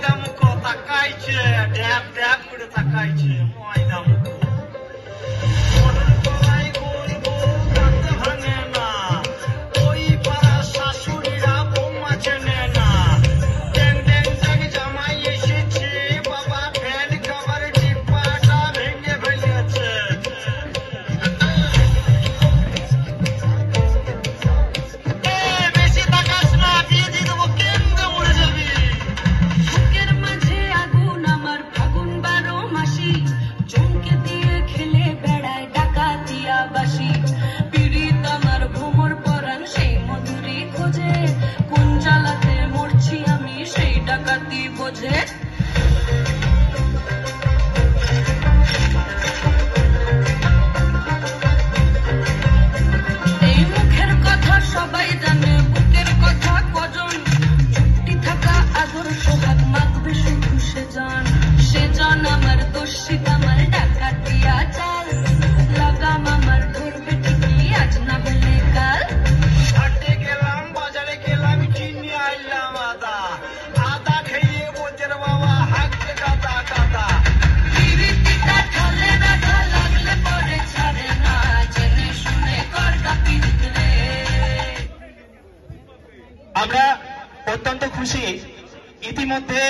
ময়দা মুখ তাকাইছে, ড্যাব ড্যাব করে তাকাইছে ময়দা মুখ। মটর কলাই গোল গোল কাঁদতে ভাঙে না, ওই পাড়ার শাশুড়িরা বৌমা চেনে না। ড্যাং ড্যাং ড্যাং জামাই এসেছে, বাবা ফ্যান খাবার ডিব্বাটা ভেঙে ফেলেছে। বেশি তাকাস না, বিয়ে দিয়ে দেবো, কেন্দ্রে মরে যাবি। বুকের মাঝে আগুন আমার ফাগুন 12 মাসি, চমকে দিয়ে খেলে বেড়ায় ডাকাতিয়া বাসি। পীড়িত আমার ভ্রমর পরাণ সেই মধুরি খোঁজে, কোন জ্বালাতে মরছি আমি সেই ডাকাতি বোঝে। এই মুখের কথা সবাই জানে, বুকের কথা কজন, চুপটি থাকা আদর সোহাগ মাখবে শুধু সে জান আমার দোষিত আমার ডাকাতিয়া চাল, লাগাম আমার ধরবে ঠিকই আজ না হলে কাল। হাটে গেলাম, বাজারে গেলাম, কিনে আইলাম আদা, আদা খেয়ে বোঝের বাবা হাঁকতে কাদা কাদা। পিরিতিটা ঢলে রাধা লাগলে পরে ছাড়ে না, জেনে শুনে করগা পিরিত রে। আমরা অত্যন্ত খুশি ইতিমধ্যে